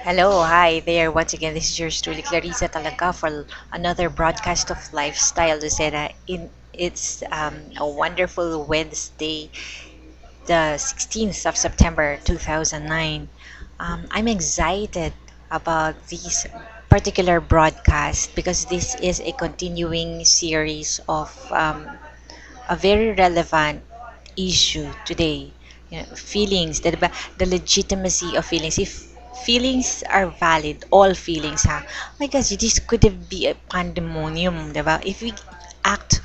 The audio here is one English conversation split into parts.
Hello, hi there. Once again, this is yours truly, Clarissa Talaga, for another broadcast of Lifestyle Lucena. It's a wonderful Wednesday, the 16th of September 2009. I'm excited about this particular broadcast because this is a continuing series of a very relevant issue today. Feelings, the legitimacy of feelings. If feelings are valid, all feelings, ha? My gosh, this could have be a pandemonium, diba? If we act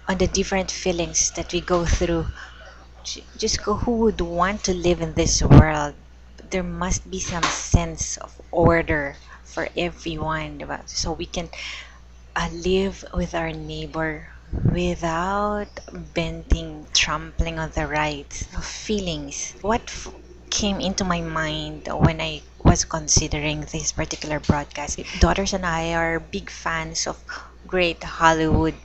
on the different feelings that we go through, just go, who would want to live in this world? There must be some sense of order for everyone, diba? So we can live with our neighbor without bending, trampling on the rights of feelings. Came into my mind when I was considering this particular broadcast? Daughters and I are big fans of great Hollywood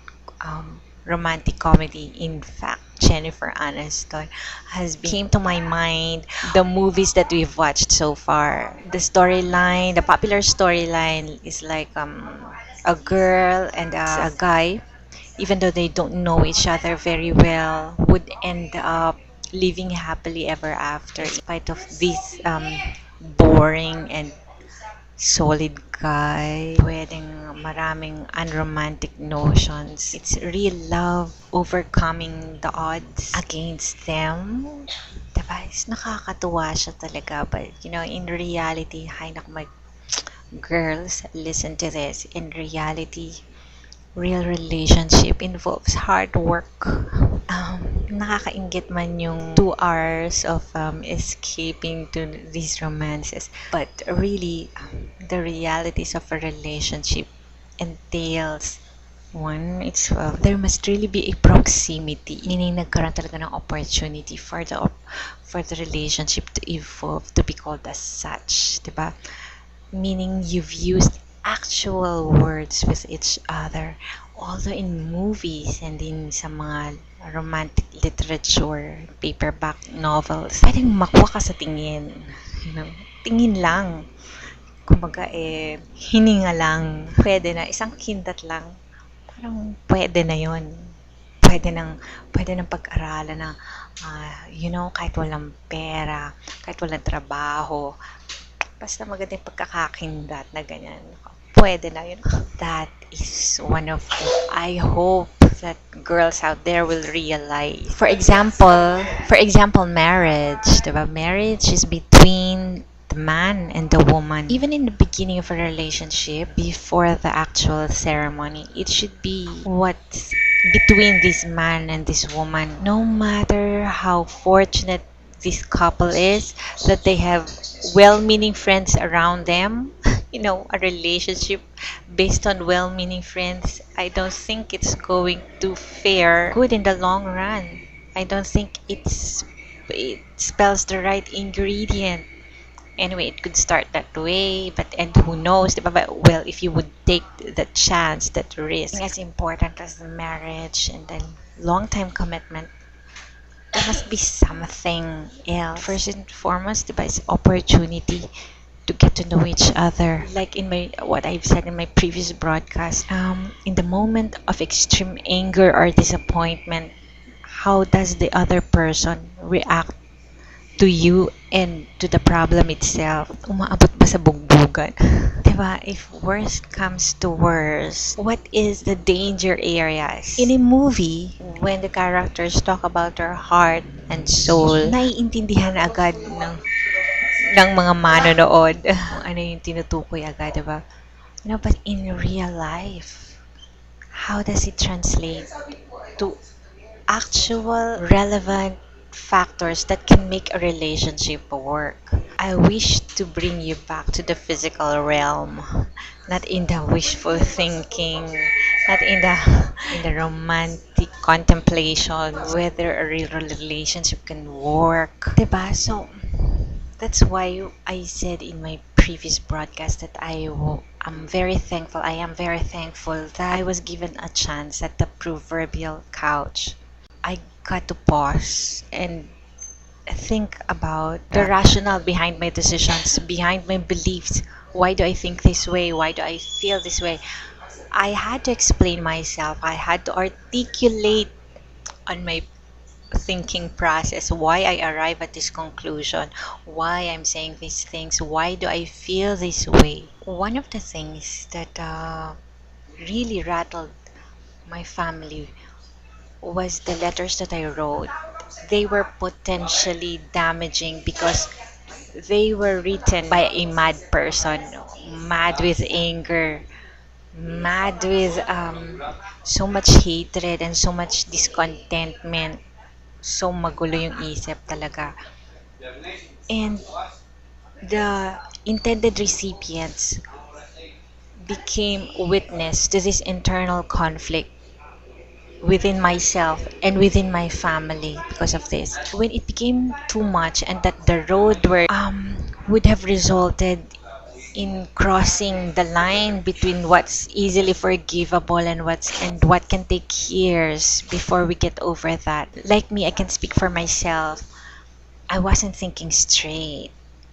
romantic comedy. In fact, Jennifer Aniston has came to my mind the movies that we've watched so far. The popular storyline is like a girl and a guy, even though they don't know each other very well, would end up living happily ever after, in spite of this boring and solid guy. Pwedeng maraming unromantic notions. It's real love overcoming the odds against them. Diba? Nakakatuwa siya talaga. But, in reality, hay naku, my girls, listen to this. In reality, real relationship involves hard work. Nakakaingit man yung 2 hours of escaping to these romances. But really, the realities of a relationship entails one, there must really be a proximity, meaning nagkaroon talaga ng opportunity for the relationship to evolve, to be called as such, diba? Meaning you've used actual words with each other, although in movies and in sa mga romantic literature, paperback novels, pwedeng makuha ka sa tingin. Tingin lang. Kumbaga hininga lang. Pwede na, isang kindat lang. Parang pwede na yon. Pwede nang pag-aralan na, kahit walang pera, kahit walang trabaho, basta maganda yung pagkakakindat na ganyan. Pwede na yun. That is one of the, I hope that girls out there will realize. For example, marriage. Diba? Marriage is between the man and the woman. Even in the beginning of a relationship, before the actual ceremony, it should be what's between this man and this woman. No matter how fortunate this couple is, that they have well-meaning friends around them, a relationship based on well-meaning friends, I don't think it's going to fare good in the long run. I don't think it spells the right ingredient. Anyway, it could start that way, and who knows, diba? But, well, if you would take the chance, that risk, as important as the marriage and then long-time commitment, there must be something else. First and foremost, diba, is opportunity to get to know each other. Like in what I've said in my previous broadcast, in the moment of extreme anger or disappointment, how does the other person react to you and to the problem itself? Umaabot ba sa bugbugan? Diba? If worst comes to worst, what is the danger areas? In a movie, when the characters talk about their heart and soul, naiintindihan agad ng mga manonood. Ano yung tinutukoy agad, diba? But in real life, how does it translate to actual relevant factors that can make a relationship work? I wish to bring you back to the physical realm, not in the wishful thinking, not in the romantic contemplation whether a real relationship can work. Diba? So that's why I said in my previous broadcast that I'm very thankful. I am very thankful that I was given a chance at the proverbial couch. I got to pause and think about the rationale behind my decisions, behind my beliefs. Why do I think this way? Why do I feel this way? I had to explain myself. I had to articulate on my thinking process why I arrive at this conclusion, why I'm saying these things, why do I feel this way. One of the things that really rattled my family was the letters that I wrote. They were potentially damaging because they were written by a mad person, mad with anger, mad with so much hatred and so much discontentment. So magulo yung isip talaga. And the intended recipients became witness to this internal conflict within myself and within my family because of this. When it became too much and that the road where would have resulted in crossing the line between what's easily forgivable and what can take years before we get over that. Like me, I can speak for myself. I wasn't thinking straight.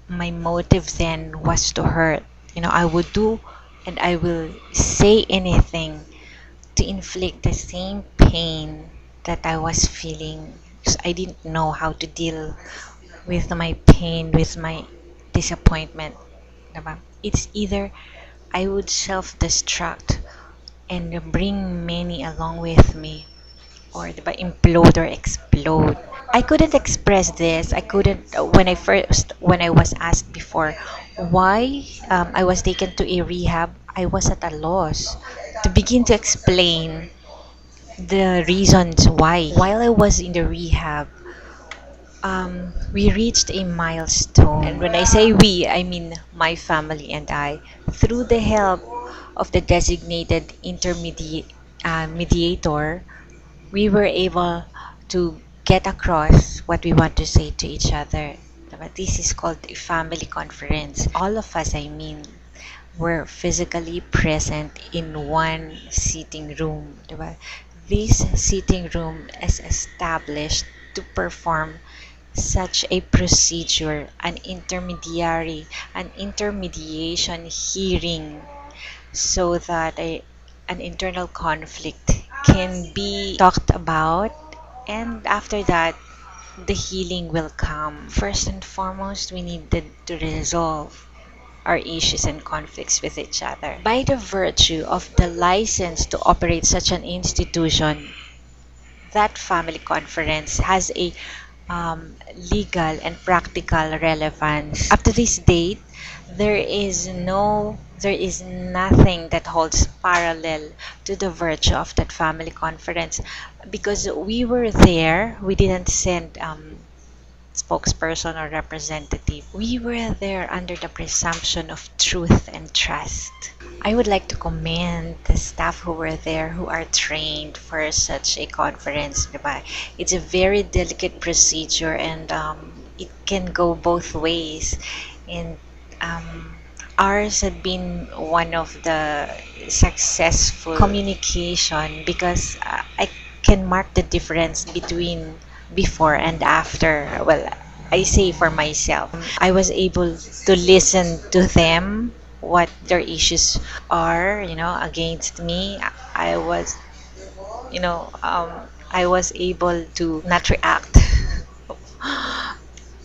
My motive then was to hurt. I would do and I will say anything to inflict the same pain that I was feeling because I didn't know how to deal with my pain, with my disappointment. Diba? It's either I would self-destruct and bring many along with me, or diba, implode or explode. I couldn't express this. I couldn't when I was asked before why I was taken to a rehab. I was at a loss to begin to explain the reasons why. While I was in the rehab, we reached a milestone. And when I say we, I mean my family and I. Through the help of the designated mediator, we were able to get across what we want to say to each other. Diba? This is called a family conference. All of us, I mean, were physically present in one sitting room. Diba? This sitting room is established to perform such a procedure, an intermediation hearing, so that an internal conflict can be talked about, and after that, the healing will come. First and foremost, we needed to resolve our issues and conflicts with each other. By the virtue of the license to operate such an institution, that family conference has a legal and practical relevance. Up to this date, there is nothing that holds parallel to the virtue of that family conference because we were there. We didn't send spokesperson or representative. We were there under the presumption of truth and trust. I would like to commend the staff who were there who are trained for such a conference. Diba? It's a very delicate procedure and it can go both ways. And ours had been one of the successful communication because I can mark the difference between before and after. Well, I say for myself, I was able to listen to them, what their issues are, against me. I was, I was able to not react.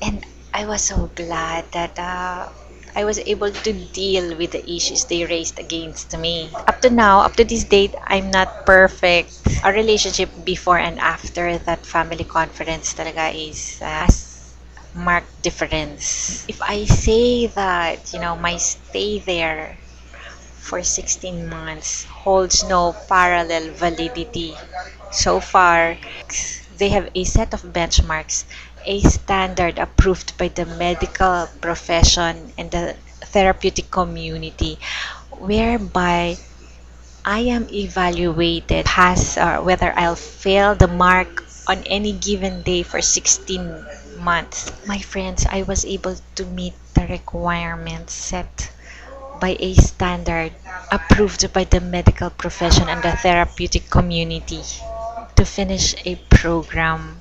And I was so glad that I was able to deal with the issues they raised against me. Up to now, up to this date, I'm not perfect. Our relationship before and after that family conference talaga is has marked difference. If I say that, my stay there for 16 months holds no parallel validity so far, they have a set of benchmarks, a standard approved by the medical profession and the therapeutic community, whereby I am evaluated pass or whether I'll fail the mark on any given day for 16 months. My friends, I was able to meet the requirements set by a standard approved by the medical profession and the therapeutic community to finish a program